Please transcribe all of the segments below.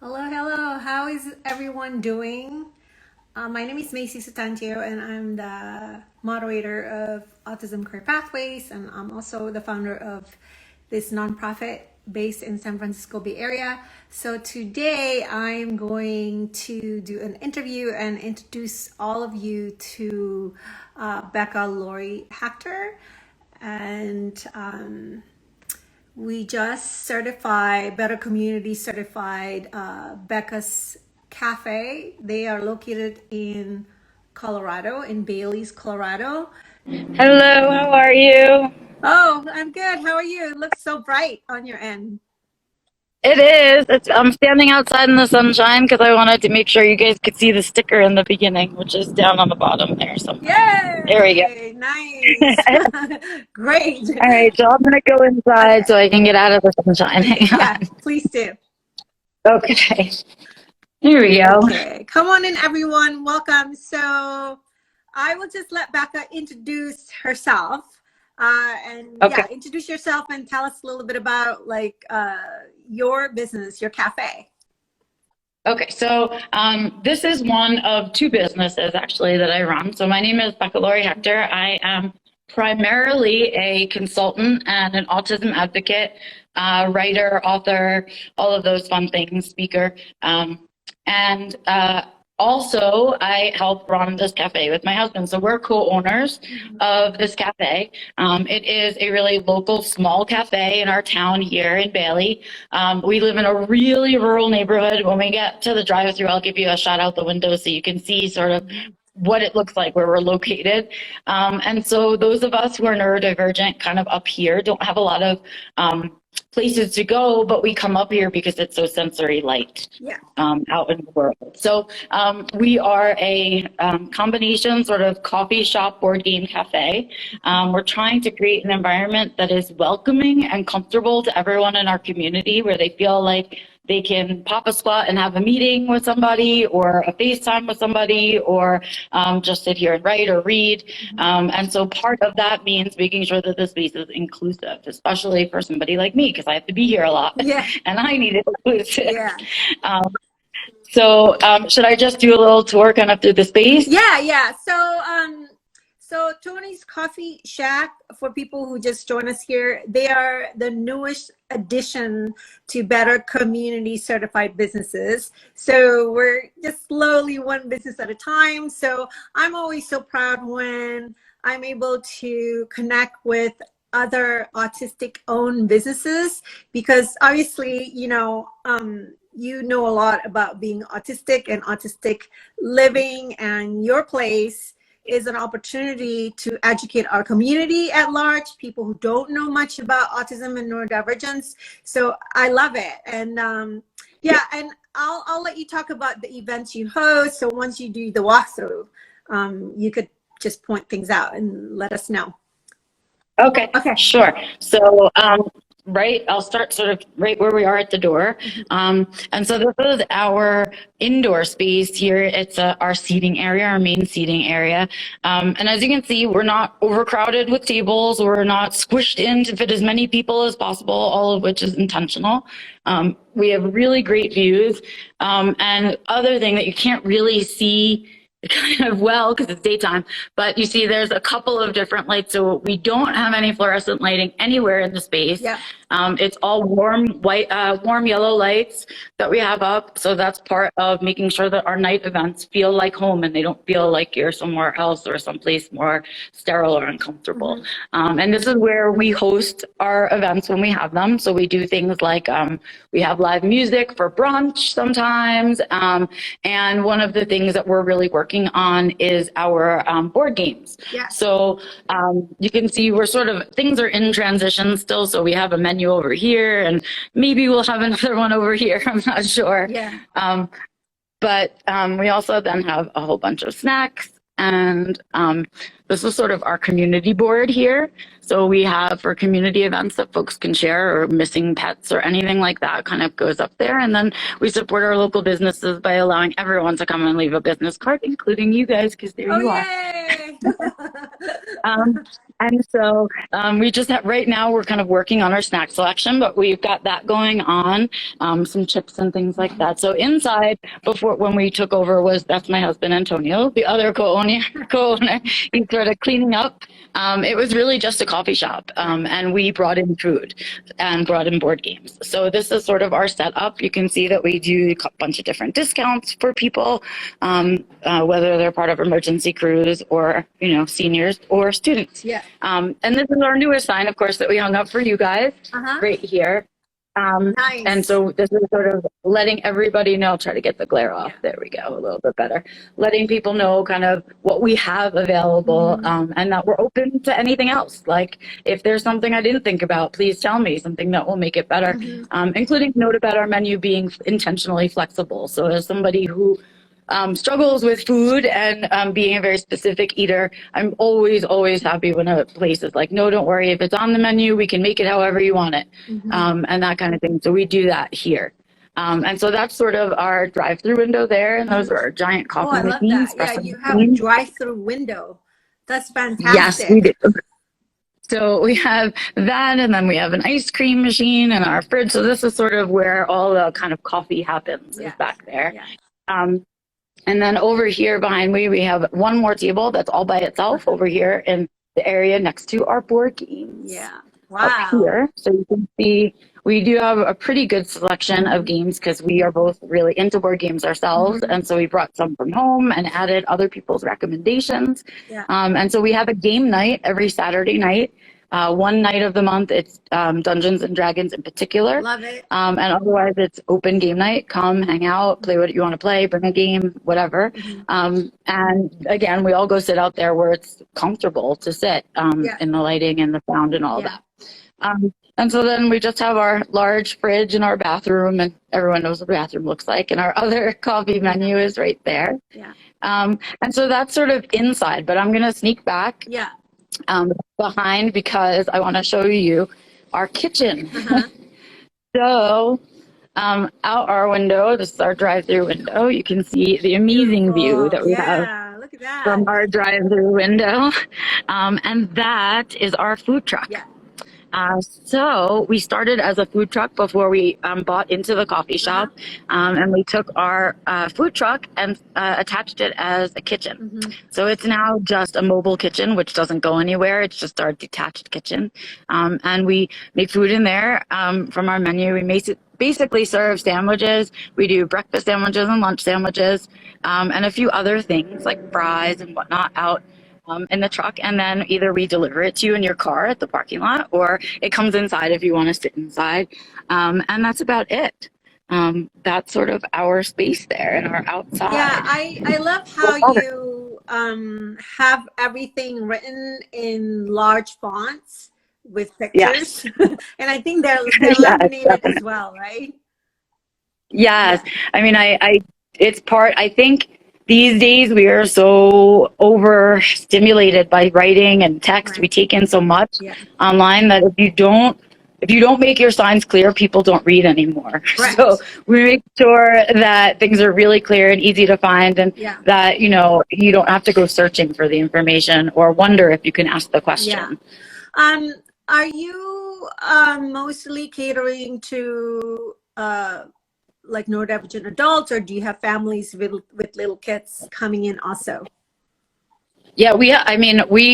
Hello, hello. How is everyone doing? My name is Macy Sutantio, and I'm the moderator of Autism Career Pathways, and I'm also the founder of this nonprofit based in San Francisco Bay Area. So today I'm going to do an interview and introduce all of you to Becca Lori Hector. And we just certified, Better Community certified Becca's Cafe. They are located in Colorado, in Bailey's, Colorado. Hello, how are you? Oh, I'm good. How are you? It looks so bright on your end. It is. I'm standing outside in the sunshine because I wanted to make sure you guys could see the sticker in the beginning, which is down on the bottom there somewhere. There we go. Yay! Nice. Great. All right, so I'm gonna go inside so Okay. I can get out of the sunshine. Okay. Hang Yeah, on. please do. Okay, here we go. Okay. Come on in, everyone. Welcome. So I will just let Becca introduce herself. And Okay. yeah, introduce yourself and tell us a little bit about your business, your cafe. Okay, so this is one of two businesses actually that I run. So my name is Becca Lori Hector. I am primarily a consultant and an autism advocate, writer, author, all of those fun things, speaker. And also, I help run this cafe with my husband. So we're co-owners of this cafe. It is a really local, small cafe in our town here in Bailey. We live in a really rural neighborhood. When we get to the drive-through, I'll give you a shot out the window so you can see sort of what it looks like where we're located. And so those of us who are neurodivergent kind of up here don't have a lot of places to go, but we come up here because it's so sensory light out in the world. So we are a combination sort of coffee shop, board game cafe. We're trying to create an environment that is welcoming and comfortable to everyone in our community, where they feel like they can pop a squat and have a meeting with somebody, or a FaceTime with somebody, or just sit here and write or read. And so part of that means making sure that the space is inclusive, especially for somebody like me, because I have to be here a lot and I need it inclusive. Yeah. So should I just do a little tour kind of through the space? Yeah. So Tony's Coffee Shack, for people who just join us here, they are the newest addition to Better Community certified businesses. So we're just slowly one business at a time. So I'm always so proud when I'm able to connect with other autistic owned businesses, because obviously, you know a lot about being autistic and autistic living, and your place is an opportunity to educate our community at large, people who don't know much about autism and neurodivergence. So I love it. And yeah, and I'll let you talk about the events you host. So once you do the walkthrough, you could just point things out and let us know. Okay, Okay. sure. So, I'll start sort of right where we are at the door. And so this is our indoor space here. It's our seating area, our main seating area. And as you can see, we're not overcrowded with tables. We're not squished in to fit as many people as possible, all of which is intentional. We have really great views. And other thing that you can't really see kind of well because it's daytime, but you see there's a couple of different lights. So we don't have any fluorescent lighting anywhere in the space. It's all warm white, warm yellow lights that we have up. So that's part of making sure that our night events feel like home and they don't feel like you're somewhere else or someplace more sterile or uncomfortable. And this is where we host our events when we have them. So we do things like we have live music for brunch sometimes. And one of the things that we're really working on is our board games. So you can see we're sort of, things are in transition still. So we have a menu over here and maybe we'll have another one over here. I'm not sure. But we also then have a whole bunch of snacks. And this is sort of our community board here. So we have for community events that folks can share, or missing pets or anything like that kind of goes up there. And then we support our local businesses by allowing everyone to come and leave a business card, including you guys, because there you are. And so we just have, right now we're kind of working on our snack selection, but we've got that going on, some chips and things like that. So inside, before when we took over, that's my husband Antonio, the other co-owner. Co-owner, he's sort of cleaning up. It was really just a coffee shop, and we brought in food and brought in board games. So this is sort of our setup. You can see that we do a bunch of different discounts for people, whether they're part of emergency crews or seniors or students. Yeah. And this is our newest sign, of course, that we hung up for you guys right here. Nice. And so this is sort of letting everybody know, try to get the glare off. There we go, a little bit better. Letting people know kind of what we have available, and that we're open to anything else. Like if there's something I didn't think about, please tell me, something that will make it better, including note about our menu being intentionally flexible. So as somebody who struggles with food and being a very specific eater, I'm always happy when a place is like, no, don't worry, if it's on the menu, we can make it however you want it, and that kind of thing. So we do that here. And so that's sort of our drive-through window there, and those are our giant coffee machines. Yeah, you have a drive-through window. That's fantastic. Yes, we do. So we have that, and then we have an ice cream machine in our fridge. So this is sort of where all the kind of coffee happens, is back there. And then over here behind me, we have one more table that's all by itself over here in the area next to our board games. Yeah. Wow. Up here. So you can see we do have a pretty good selection of games because we are both really into board games ourselves. And so we brought some from home and added other people's recommendations. And so we have a game night every Saturday night. One night of the month, it's Dungeons and Dragons in particular. Love it. And otherwise, it's open game night. Come, hang out, play what you want to play, bring a game, whatever. And again, we all go sit out there where it's comfortable to sit in the lighting and the sound and all that. And so then we just have our large fridge in our bathroom, and everyone knows what the bathroom looks like. And our other coffee menu is right there. And so that's sort of inside, but I'm going to sneak back. Behind because I want to show you our kitchen. So out our window, this is our drive-through window. You can see the amazing view that we have look at that. from our drive-through window. And that is our food truck. So we started as a food truck before we bought into the coffee shop, and we took our food truck and attached it as a kitchen. So it's now just a mobile kitchen, which doesn't go anywhere. It's just our detached kitchen, and we make food in there from our menu. We basically serve sandwiches. We do breakfast sandwiches and lunch sandwiches, and a few other things like fries and whatnot out in the truck, and then either we deliver it to you in your car at the parking lot, or it comes inside if you want to sit inside, and that's about it. That's sort of our space there and our outside. I love how you have everything written in large fonts with pictures. And I think they're laminated as well, right? I mean, it's part, I think these days we are so overstimulated by writing and text. We take in so much online that if you don't make your signs clear, people don't read anymore. So we make sure that things are really clear and easy to find, and that you don't have to go searching for the information or wonder if you can ask the question. Are you mostly catering to like neurodivergent adults, or do you have families with little kids coming in also? We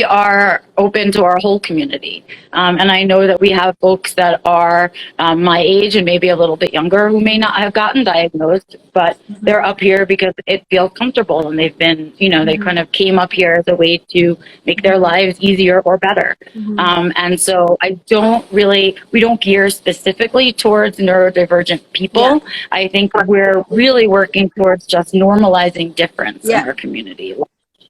are open to our whole community. And I know that we have folks that are my age and maybe a little bit younger who may not have gotten diagnosed, but they're up here because it feels comfortable, and they've been, they kind of came up here as a way to make their lives easier or better. And so we don't gear specifically towards neurodivergent people. I think we're really working towards just normalizing difference in our community.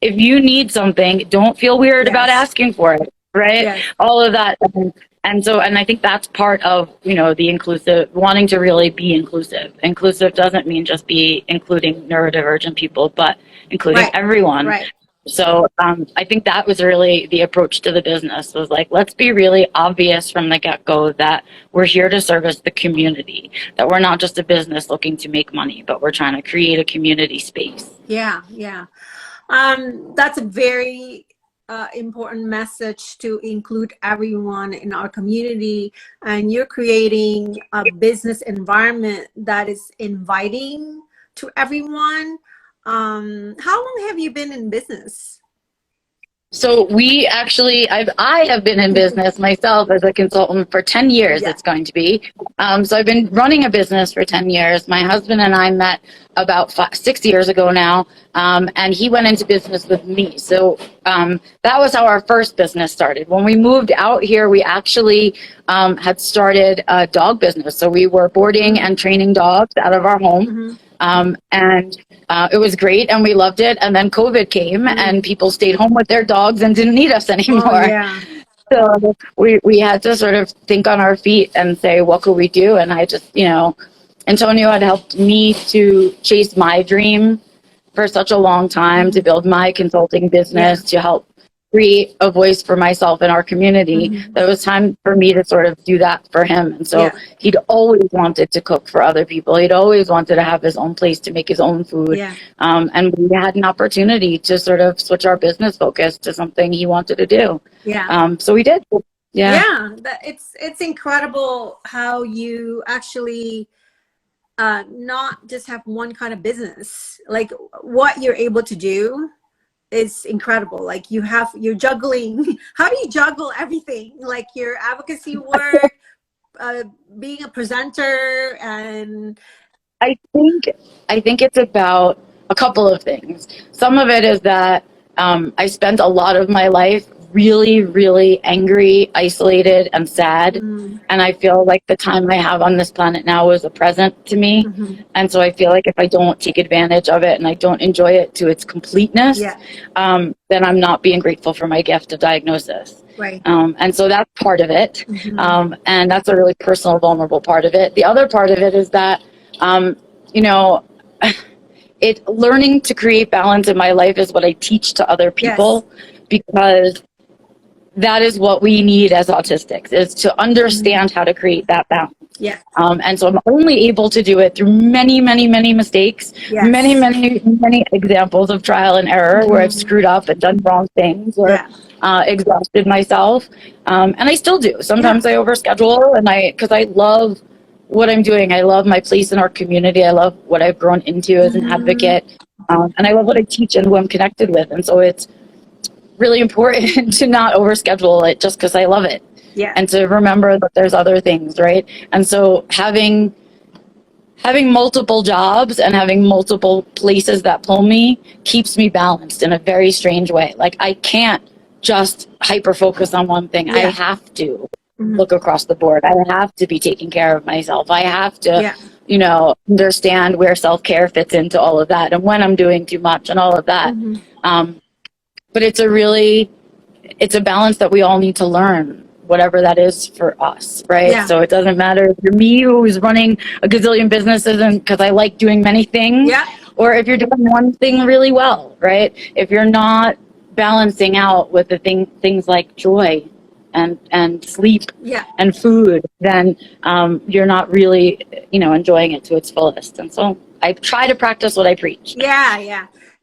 If you need something, don't feel weird about asking for it, right? All of that. And I think that's part of, the inclusive, wanting to really be inclusive. Inclusive doesn't mean just be including neurodivergent people, but including everyone. So I think that was really the approach to the business, was like, let's be really obvious from the get-go that we're here to service the community, that we're not just a business looking to make money, but we're trying to create a community space. That's a very important message to include everyone in our community, and you're creating a business environment that is inviting to everyone. How long have you been in business? So I have been in business myself as a consultant for 10 years, Yeah. it's going to be. So I've been running a business for 10 years. My husband and I met about 6 years ago now, and he went into business with me. So that was how our first business started. When we moved out here, we actually had started a dog business. So we were boarding and training dogs out of our home. And it was great and we loved it. And then COVID came and people stayed home with their dogs and didn't need us anymore. Oh, yeah. So we had to sort of think on our feet and say, what could we do? And I just, Antonio had helped me to chase my dream for such a long time, to build my consulting business, to help create a voice for myself in our community. That it was time for me to sort of do that for him. And so he'd always wanted to cook for other people. He'd always wanted to have his own place to make his own food. And we had an opportunity to sort of switch our business focus to something he wanted to do. So we did. It's incredible how you actually not just have one kind of business. Like what you're able to do is incredible. Like you're juggling. How do you juggle everything? Like your advocacy work, being a presenter, and I think it's about a couple of things. Some of it is that I spent a lot of my life really, really angry, isolated, and sad. And I feel like the time I have on this planet now is a present to me. And so I feel like if I don't take advantage of it and I don't enjoy it to its completeness, then I'm not being grateful for my gift of diagnosis. Right. And so that's part of it. And that's a really personal, vulnerable part of it. The other part of it is that, learning to create balance in my life is what I teach to other people, because that is what we need as autistics, is to understand how to create that balance. And so I'm only able to do it through many, many, many mistakes, many, many, many examples of trial and error where I've screwed up and done wrong things or exhausted myself. And I still do. Sometimes I overschedule because I love what I'm doing. I love my place in our community. I love what I've grown into as an advocate. And I love what I teach and who I'm connected with. And so it's really important to not overschedule it just because I love it. And to remember that there's other things, right? And so having multiple jobs and having multiple places that pull me keeps me balanced in a very strange way. Like I can't just hyper focus on one thing. I have to look across the board. I have to be taking care of myself. I have to, understand where self-care fits into all of that and when I'm doing too much and all of that. But it's a balance that we all need to learn, whatever that is for us, right? So it doesn't matter if you're me who's running a gazillion businesses and because I like doing many things, or if you're doing one thing really well, right? If you're not balancing out with the things like joy and sleep and food, then you're not really, enjoying it to its fullest. And so I try to practice what I preach.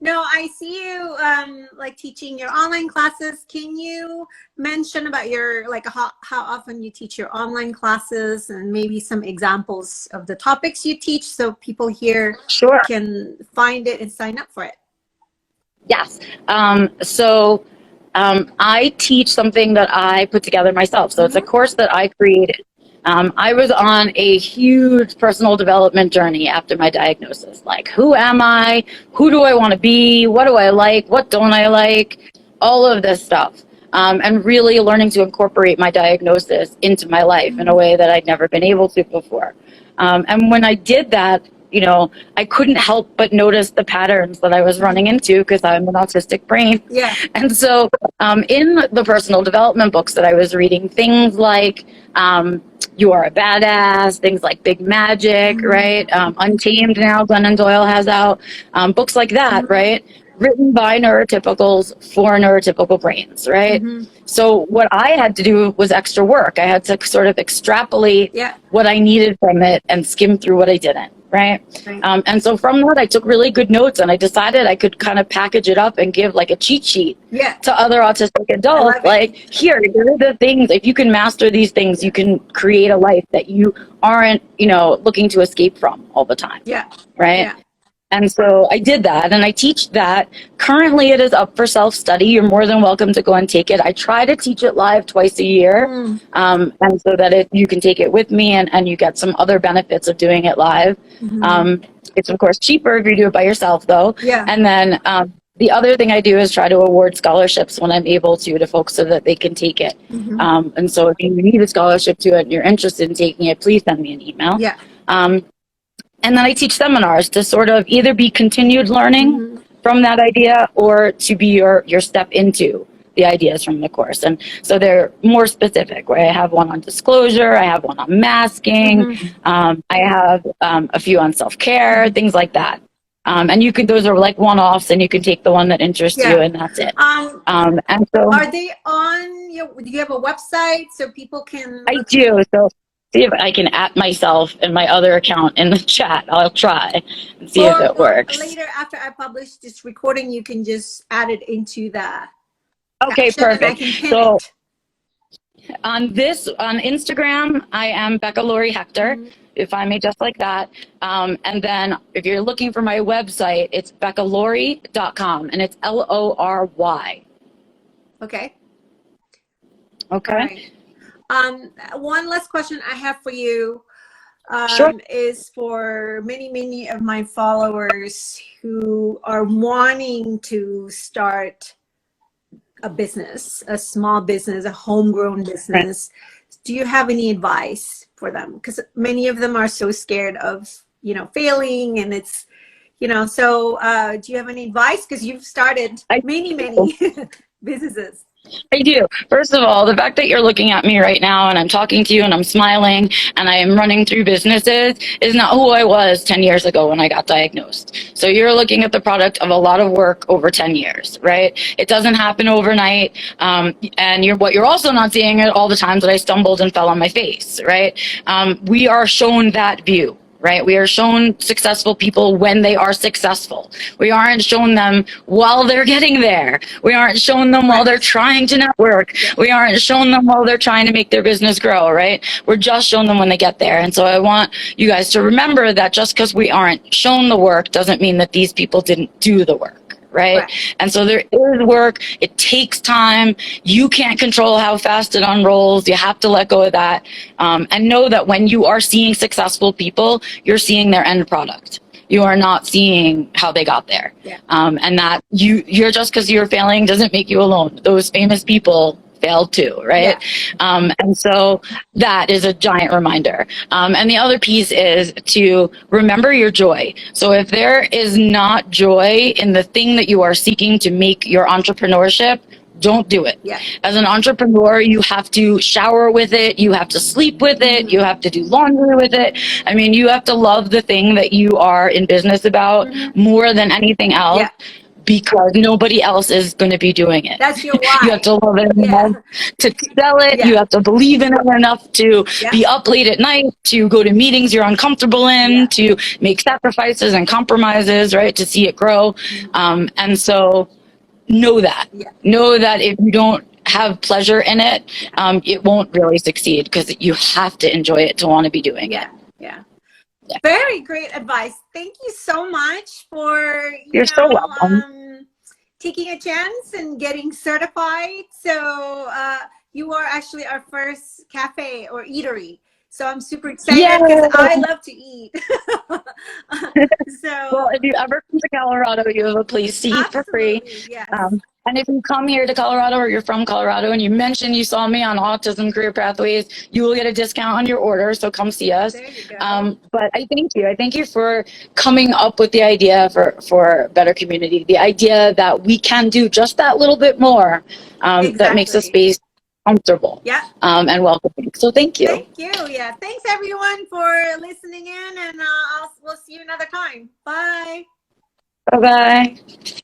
No, I see you like teaching your online classes. Can you mention about your how often you teach your online classes and maybe some examples of the topics you teach so people here can find it and sign up for it? Yes. So I teach something that I put together myself. So it's a course that I created. I was on a huge personal development journey after my diagnosis. Like, who am I? Who do I want to be? What do I like? What don't I like? All of this stuff. And really learning to incorporate my diagnosis into my life in a way that I'd never been able to before. And when I did that, I couldn't help but notice the patterns that I was running into because I'm an autistic brain. And so in the personal development books that I was reading, things like You Are a Badass, things like Big Magic, right? Untamed now, Glennon Doyle has out. Books like that, right? Written by neurotypicals for neurotypical brains, right? So what I had to do was extra work. I had to sort of extrapolate what I needed from it and skim through what I didn't. right? Right. And so from that, I took really good notes, and I decided I could kind of package it up and give like a cheat sheet Yeah. to other autistic I adults. love it. Like, here are the things, if you can master these things, you can create a life that you aren't, looking to escape from all the time. Yeah. Right. Yeah. And so I did that, and I teach that. Currently, it is up for self-study. You're more than welcome to go and take it. I try to teach it live twice a year, and so that you can take it with me, and you get some other benefits of doing it live. It's, of course, cheaper if you do it by yourself, though. Yeah. And then the other thing I do is try to award scholarships when I'm able to folks so that they can take it. And so if you need a scholarship to it and you're interested in taking it, please send me an email. Yeah. And then I teach seminars to sort of either be continued learning from that idea or to be your step into the ideas from the course. And so they're more specific, right? I have one on disclosure. I have one on masking. I have a few on self-care, things like that. And those are like one-offs, and you can take the one that interests you, and that's it. And so are they do you have a website so people can? I do. So see if I can at myself and my other account in the chat. I'll try and see if it works. Later, after I publish this recording, you can just add it into the okay, caption, and I perfect. can pin So it. on Instagram, I am Becca Lori Hector, if I may, just like that. And then if you're looking for my website, it's beccalory.com, and it's LORY. Okay. Okay. All right. One last question I have for you Sure. is for many of my followers who are wanting to start a business, a small business, a homegrown business. Right. Do you have any advice for them? Because many of them are so scared of, failing, and it's, so do you have any advice? Because you've started many businesses. I do. First of all, the fact that you're looking at me right now and I'm talking to you and I'm smiling and I am running through businesses is not who I was 10 years ago when I got diagnosed. So you're looking at the product of a lot of work over 10 years, right? It doesn't happen overnight. And what you're also not seeing are all the times that I stumbled and fell on my face, right? We are shown that view. Right? We are shown successful people when they are successful. We aren't shown them while they're getting there. We aren't shown them while they're trying to network. We aren't shown them while they're trying to make their business grow, right? We're just shown them when they get there. And so I want you guys to remember that just because we aren't shown the work doesn't mean that these people didn't do the work. Right? And so there is work. It takes time. You can't control how fast it unrolls. You have to let go of that. And know that when you are seeing successful people, you're seeing their end product. You are not seeing how they got there. Yeah. And that you're just because you're failing doesn't make you alone. Those famous people failed too, right? Yeah. And so that is a giant reminder. And the other piece is to remember your joy. So if there is not joy in the thing that you are seeking to make your entrepreneurship, don't do it. Yeah. As an entrepreneur, you have to shower with it. You have to sleep with it. You have to do laundry with it. I mean, you have to love the thing that you are in business about more than anything else. Yeah. Because nobody else is going to be doing it. That's your why. You have to love it enough to sell it. Yeah. You have to believe in it enough to be up late at night, to go to meetings you're uncomfortable in, to make sacrifices and compromises, right, to see it grow. And so know that. Yeah. Know that if you don't have pleasure in it, it won't really succeed because you have to enjoy it to want to be doing it. Yeah. Yeah. Very great advice. Thank you so much for You're so welcome. Taking a chance and getting certified. So you are actually our first cafe or eatery. So I'm super excited because I love to eat. Well, if you ever come to Colorado, you have a place to eat for free. Yes. And if you come here to Colorado or you're from Colorado and you mention you saw me on Autism Career Pathways, you will get a discount on your order. So come see us. There you go. But I thank you. I thank you for coming up with the idea for Better Community, the idea that we can do just that little bit more that makes the space comfortable and welcoming. So thank you. Thank you. Yeah. Thanks everyone for listening in, and we'll see you another time. Bye. Bye-bye.